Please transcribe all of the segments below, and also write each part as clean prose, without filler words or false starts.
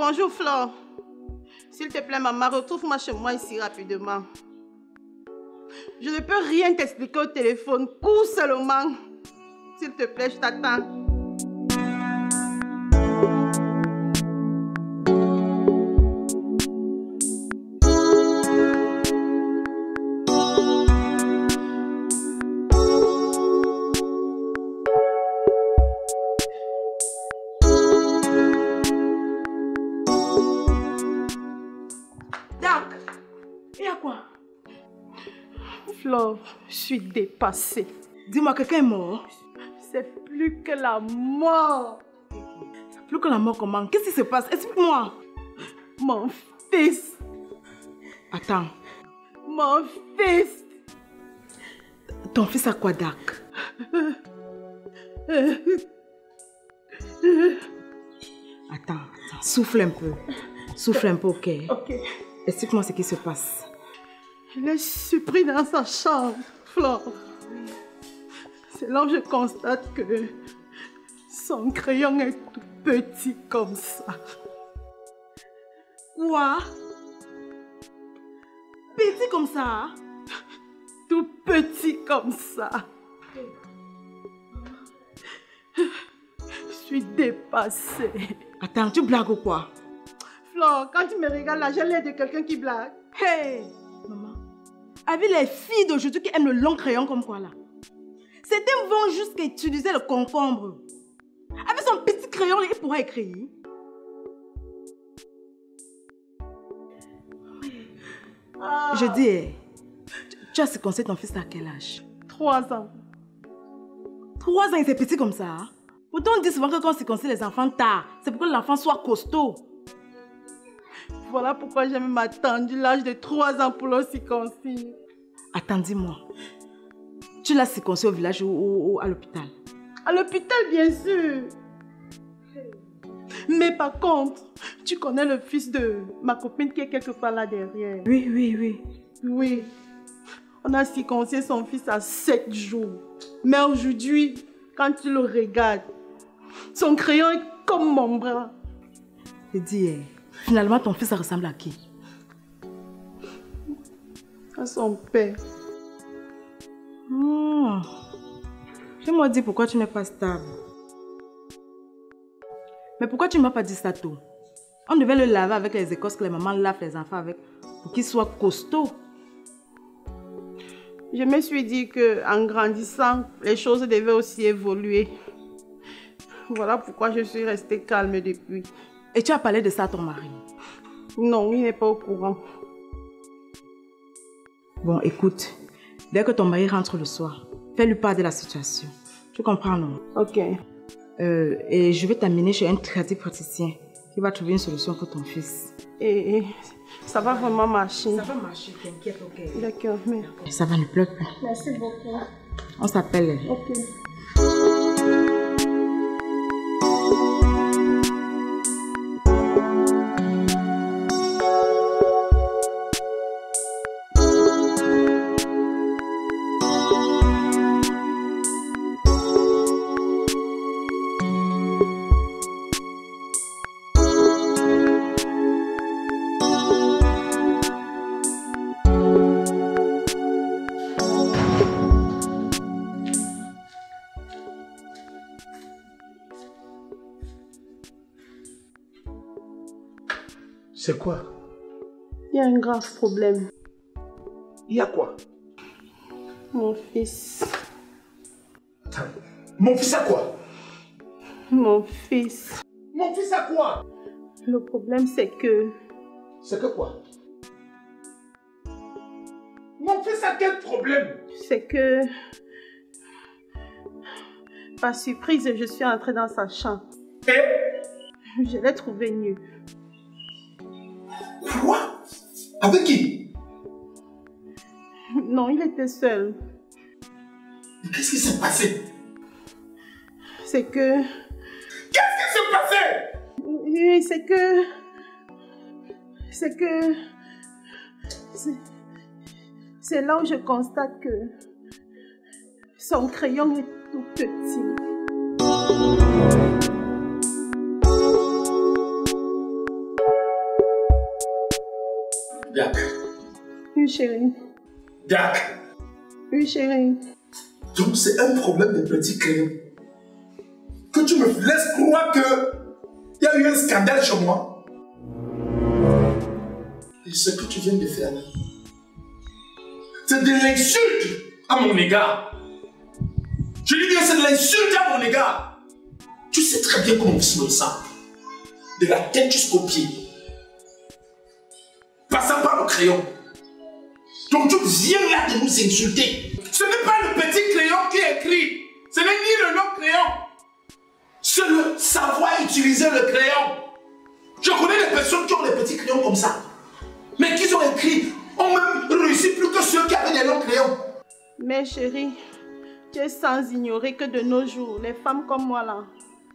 Bonjour Flore. S'il te plaît maman, retrouve-moi chez moi ici rapidement. Je ne peux rien t'expliquer au téléphone. Cours seulement. S'il te plaît, je t'attends. Flore, je suis dépassée. Dis-moi, quelqu'un est mort? C'est plus que la mort. Plus que la mort comment? Qu'est-ce qui se passe? Explique-moi. Mon fils. Attends. Mon fils. Ton fils a quoi, Dak? Attends, souffle un peu. Souffle un peu, ok? Ok. Explique-moi ce qui se passe. Je l'ai surpris dans sa chambre, Flore. C'est là où je constate que son crayon est tout petit comme ça. Quoi? Petit comme ça? Tout petit comme ça. Je suis dépassée. Attends, tu blagues ou quoi? Flore, quand tu me regardes là, j'ai l'air de quelqu'un qui blague. Hey! Maman, avec les filles d'aujourd'hui qui aiment le long crayon comme quoi là, certains vont jusqu'à utiliser le concombre. Avec son petit crayon, il pourra écrire. Je dis, tu as circoncisé ton fils à quel âge? 3 ans. 3 ans, il est petit comme ça. Pourtant, on dit souvent que quand on circoncise les enfants tard, c'est pour que l'enfant soit costaud. Voilà pourquoi j'ai même attendu l'âge de 3 ans pour le circoncire. Attends, dis-moi. Tu l'as circoncisé au village ou à l'hôpital? À l'hôpital, bien sûr. Mais par contre, tu connais le fils de ma copine qui est quelque part là derrière. Oui. Oui. On a circoncisé son fils à 7 jours. Mais aujourd'hui, quand tu le regardes, son crayon est comme mon bras. Je dis, finalement, ton fils ressemble à qui? À son père. Je me dis pourquoi tu n'es pas stable. Mais pourquoi tu ne m'as pas dit ça tôt? On devait le laver avec les écosses que les mamans lavent les enfants avec pour qu'il soit costaud. Je me suis dit qu'en grandissant, les choses devaient aussi évoluer. Voilà pourquoi je suis restée calme depuis. Et tu as parlé de ça à ton mari? Non, il n'est pas au courant. Bon, écoute, dès que ton mari rentre le soir, fais-lui part de la situation. Tu comprends, non? Ok. Et je vais t'amener chez un tradipraticien qui va trouver une solution pour ton fils. Et ça va vraiment marcher? Ça va marcher, t'inquiète, ok? D'accord, mais... Ça va, ne pleure pas. Merci beaucoup. On s'appelle. Ok. C'est quoi? Il y a un grave problème. Il y a quoi? Mon fils. Attends, mon fils a quoi? Mon fils. Mon fils a quoi? Le problème c'est que... C'est que quoi? Mon fils a quel problème? C'est que... Par surprise, je suis entrée dans sa chambre. Et? Je l'ai trouvé nu. Quoi? Avec qui? Non, il était seul. Qu'est-ce qui s'est passé? C'est que... Qu'est-ce qui s'est passé? Oui, c'est que... C'est là où je constate que son crayon est tout petit. Oui, chérie. Dak. Oui, chérie. Donc c'est un problème de petit crayon. Que tu me laisses croire que il y a eu un scandale chez moi. Et ce que tu viens de faire là, c'est de l'insulte à mon égard. Je lui dis que c'est de l'insulte à mon égard. Tu sais très bien comment on se me sent. De la tête jusqu'aux pieds. Passant par le crayon. Donc tu viens là de nous insulter. Ce n'est pas le petit crayon qui écrit. Ce n'est ni le long crayon. C'est le savoir utiliser le crayon. Je connais des personnes qui ont des petits crayons comme ça. Mais qui ont écrit, ont même réussi plus que ceux qui avaient des longs crayons. Mais chérie, tu es sans ignorer que de nos jours, les femmes comme moi là,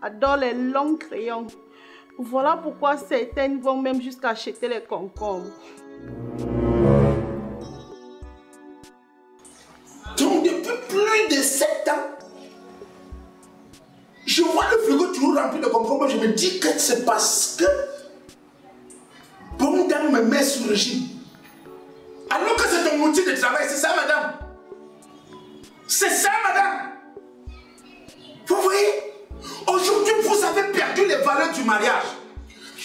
adorent les longs crayons. Voilà pourquoi certaines vont même jusqu'à acheter les concombres. Donc depuis plus de 7 ans, je vois le frigo toujours rempli de concombres, je me dis que c'est parce que bonne dame me met sous régime. Alors que c'est ton outil de travail, c'est ça madame. C'est ça madame. Vous voyez, aujourd'hui vous avez perdu les valeurs du mariage.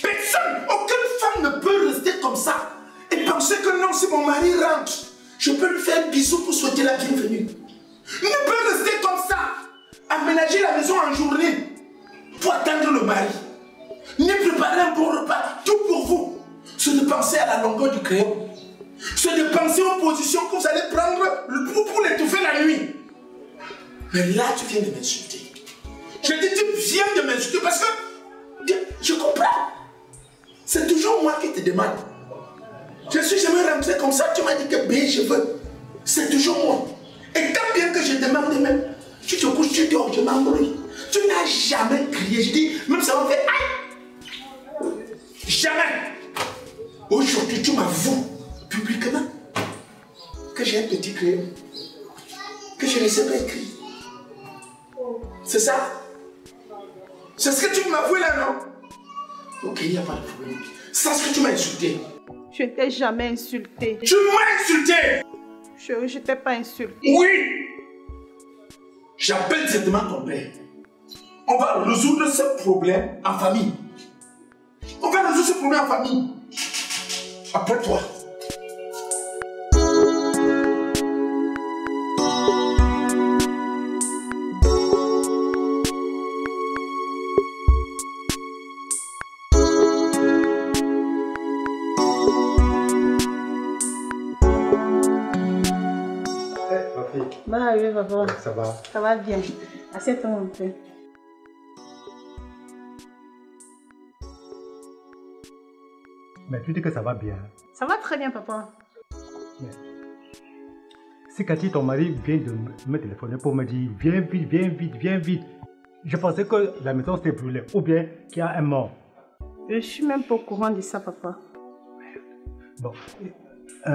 Personne, aucune femme ne peut rester comme ça et penser que non, si mon mari rentre, je peux lui faire un bisou pour souhaiter la bienvenue. Ne peut rester comme ça, aménager la maison en journée pour attendre le mari. Ni préparer un bon repas, tout pour vous. C'est de penser à la longueur du crayon. C'est de penser aux positions que vous allez prendre pour l'étouffer la nuit. Mais là, tu viens de m'insulter. Je dis, tu viens de m'insulter parce que je comprends. C'est toujours moi qui te demande. Je suis jamais rentré comme ça, tu m'as dit que B, je veux. C'est toujours moi. Et tant bien que je demande même, tu te couches, tu dors, je m'embrouille. Tu n'as jamais crié. Je dis, même ça m'a fait aïe. Jamais. Aujourd'hui, tu m'avoues publiquement que j'ai un petit crayon. Que je ne sais pas écrire. C'est ça? C'est ce que tu m'avoues là, non? Ok, il n'y a pas de problème. C'est ce que tu m'as insulté. Je ne t'ai jamais insulté. Tu m'as insulté! Chérie, je ne t'ai pas insulté. Oui! J'appelle directement ton père. On va résoudre ce problème en famille. On va résoudre ce problème en famille. Après toi. Bah oui, papa. Ça va? Ça va bien. Assieds-toi un peu. Mais tu dis que ça va bien. Ça va très bien, papa. Mais... Si Cathy, ton mari, vient de me téléphoner pour me dire viens vite, viens vite, viens vite. Je pensais que la maison s'est brûlée ou bien qu'il y a un mort. Je suis même pas au courant de ça, papa. Bon,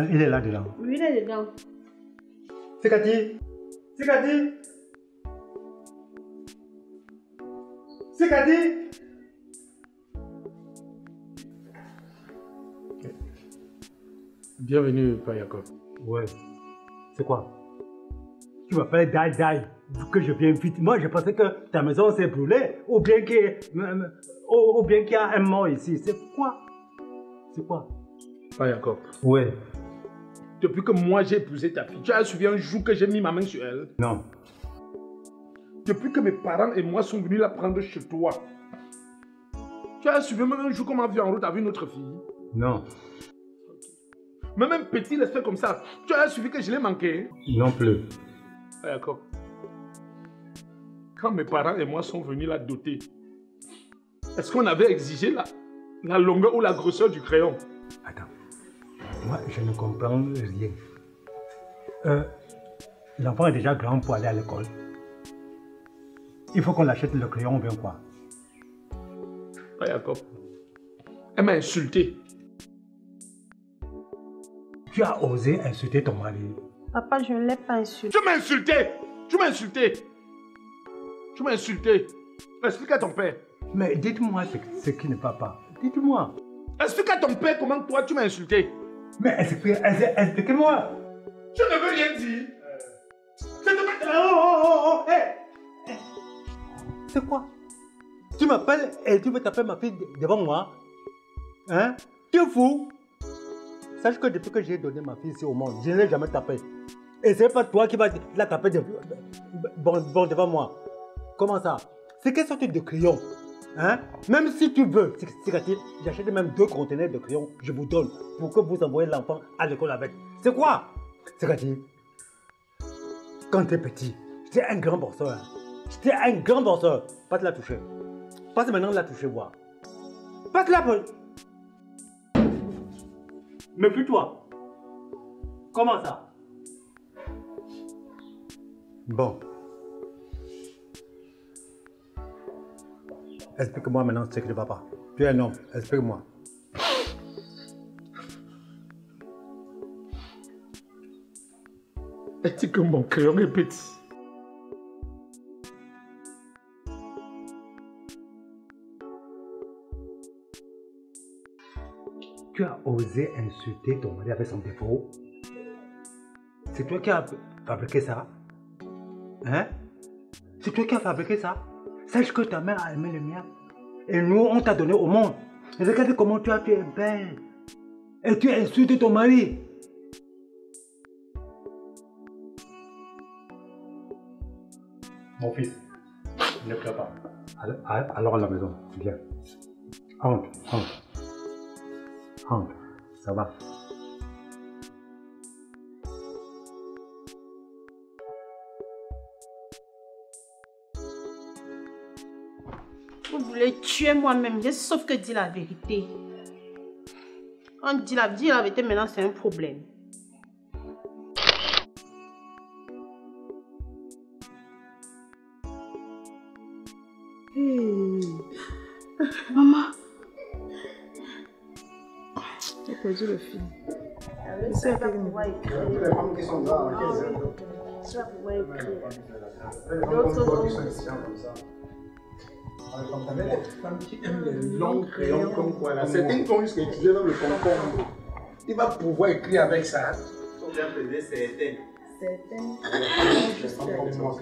il est là dedans. Oui, il est dedans. C'est Cathy. C'est Cathy. C'est Cathy. Bienvenue, Père Jacob. Ouais. C'est quoi? Tu m'appelles Dai, que je viens vite. Moi, je pensais que ta maison s'est brûlée ou bien qu'il y a un mort ici. C'est quoi? C'est quoi? Père Jacob. Ouais. Depuis que moi j'ai épousé ta fille, tu as suivi un jour que j'ai mis ma main sur elle? Non. Depuis que mes parents et moi sont venus la prendre chez toi, tu as suivi même un jour qu'on m'a vu en route avec notre fille? Non. Même un petit respect comme ça, tu as suivi que je l'ai manqué? Non plus. Père Jacob. Quand mes parents et moi sont venus la doter, est-ce qu'on avait exigé la longueur ou la grosseur du crayon? Attends. Moi, je ne comprends rien. L'enfant est déjà grand pour aller à l'école. Il faut qu'on achète le crayon ou bien quoi? Père Jacob, elle m'a insulté. Tu as osé insulter ton mari. Papa, je ne l'ai pas insulté. Tu m'as insulté! Tu m'as insulté! Tu m'as insulté! Explique à ton père. Mais dites-moi ce qui ne va pas. Dites-moi. Explique à ton père comment toi tu m'as insulté. Mais expliquez-moi. Je ne veux rien dire. C'est quoi? Tu m'appelles et tu veux taper ma fille devant moi? Hein? Tu es fou? Sache que depuis que j'ai donné ma fille ici au monde, je ne l'ai jamais tapée. Et c'est pas toi qui vas la taper devant moi. Comment ça? C'est quelle sorte de crayon? Hein? Même si tu veux, j'achète même 2 conteneurs de crayons, je vous donne pour que vous envoyez l'enfant à l'école avec. C'est quoi? C'est-à-dire, quand tu es petit, j'étais un grand bosseur. J'étais un grand bosseur. Pas te la toucher. Passe maintenant la toucher, voir. Pas te la toucher. Mais plus toi. Comment ça? Bon. Explique-moi maintenant ce qui ne va pas. Tu es un homme, explique-moi. Est-ce que mon crayon est petit? Tu as osé insulter ton mari avec son défaut? C'est toi qui as fabriqué ça? Hein? C'est toi qui as fabriqué ça? Sache que ta mère a aimé le mien. Et nous, on t'a donné au monde. Et regarde comment tu es belle. Et tu insultes ton mari. Mon fils, ne pleure pas. Alors à la maison, viens. Entre. Ça va. Vous voulez tuer moi-même, sauf que dire la vérité. On dit la vérité, maintenant c'est un problème. Maman. J'ai perdu le fil. Ça va pouvoir écrire. Les femmes qui sont là, Tu vas pouvoir écrire. les femmes qui aiment les longs crayons comme quoi là. Certaines vont jusqu'à étudier dans le concombre. Il va pouvoir écrire avec ça. Faut bien peser certaines. Certaines. Les femmes comme moi.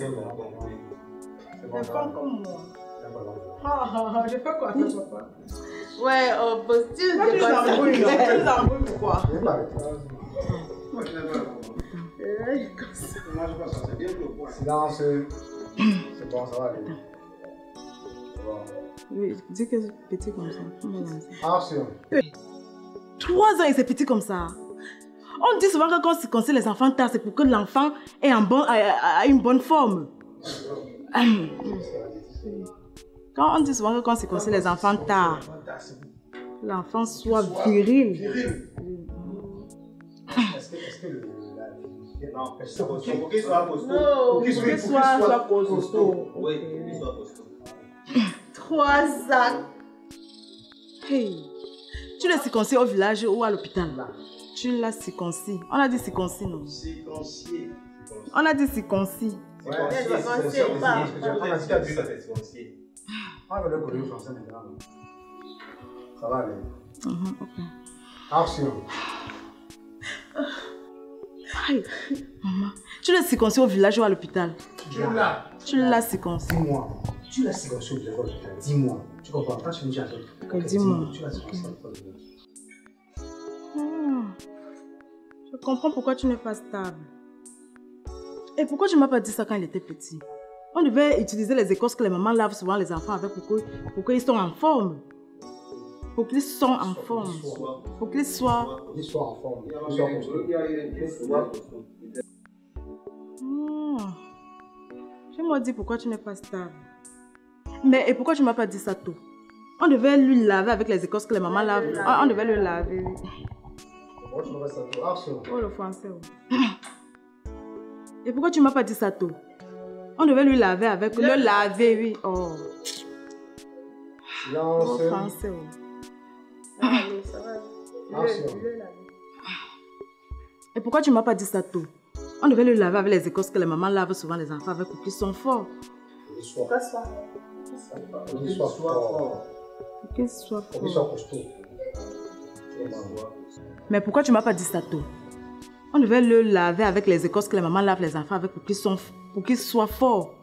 Les femmes comme moi. Je fais quoi, papa? Ouais, positif. Tu les embrouilles pourquoi? Moi je n'aime pas. Moi je pense que c'est bien le silence. C'est bon, ça va aller. Oui, dis que c'est petit comme ça. Action. 3 ans et c'est petit comme ça. On dit souvent que quand on circoncis les enfants tard, c'est pour que l'enfant ait une bonne forme. Quand on dit souvent que quand on circoncis les enfants tard, l'enfant soit viril. Est-ce que le... Non, pour qu'il soit costaud. Non, Pour qu'il soit costaud. Oui, pour qu'il soit costaud. 3 ans. Hey. Tu l'as circoncis au village ou à l'hôpital? Tu l'as circoncis. On a dit circoncis, non? Circoncier. On a dit circoncis. Ouais, Circoncier. Ah, mais le collègue français maintenant. Ça va aller. Ok. Action. Aïe. Maman, tu l'as circoncis au village ou à l'hôpital? Tu l'as circoncis. Dis-moi, tu l'as circoncis au village. Dis-moi. Tu comprends? Quand tu me dis un truc. Ok, dis-moi. Tu l'as circoncis au village. Je comprends pourquoi tu n'es pas stable. Et pourquoi tu ne m'as pas dit ça quand il était petit? On devait utiliser les écorces que les mamans lavent souvent les enfants avec pour qu'ils soient en forme. Pour qu'ils soient en forme. Pour qu'ils soient... Qu'ils soient en forme. Qu'ils soient costauds. Je m'ai dit pourquoi tu n'es pas stable. Mais et pourquoi tu ne m'as pas dit ça tôt? On devait lui laver avec les écorces que les mamans lavent. On devait le laver, oui. Pourquoi tu m'as pas dit ça tôt? Action. Oh, le français, oui. Et pourquoi tu ne m'as pas dit ça tôt? On devait lui laver avec... Le laver, oui. Oh. Silence. Oh, français, oui. Allez, ça va. Action. Et pourquoi tu ne m'as pas dit ça tôt? On devait le laver avec les écorces que les mamans lavent souvent les enfants avec pour qu'ils sont forts. Qu'ils soient forts. Pour qu'ils soient Pour qu'ils forts. soient costauds. Mais pourquoi tu m'as pas dit ça tôt? On devait le laver avec les écorces que les mamans lavent les enfants avec pour qu'ils soient forts.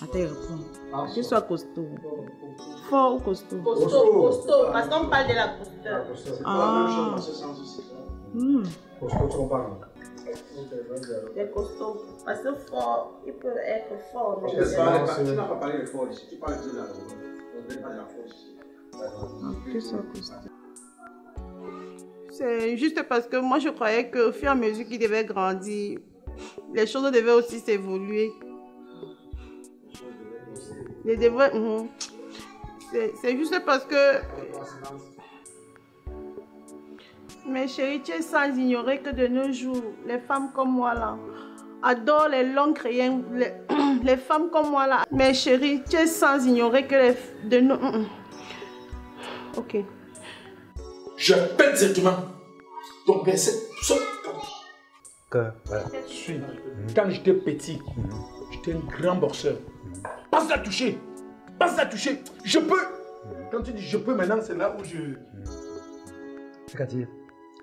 Attends, il répond. Pour qu'ils soient costauds. Fort ou costaud? Costaud. Parce qu'on parle de la costeur. C'est pas la même chose dans ce sens aussi. Costaud, tu compares. C'est costaud. Parce que fort, il peut être fort. Tu n'as pas parlé de fort ici. Tu parles de la force. Qu'ils soient costauds. C'est juste parce que moi je croyais qu'au fur et à mesure qu'il devait grandir, les choses devaient aussi s'évoluer. C'est juste parce que... Mais chérie, tu es sans ignorer que de nos jours, les femmes comme moi là, adorent les longs crayons. Les femmes comme moi là. Mais chérie, tu es sans ignorer que Ok. Je pète directement ton verset. Que, voilà. Quand j'étais petit, j'étais un grand boxeur. Pas à toucher. Pas à toucher. Je peux. Quand tu dis je peux maintenant, c'est là où je... C'est-à-dire,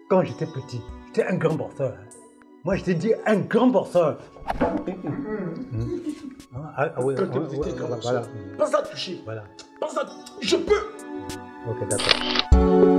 quand j'étais petit, j'étais un grand boxeur. Moi, je t'ai dit un grand boxeur. Oui, Quand tu étais grand boxeur. voilà. Pas à toucher. Voilà. Pas à... Je peux. Ok, d'accord.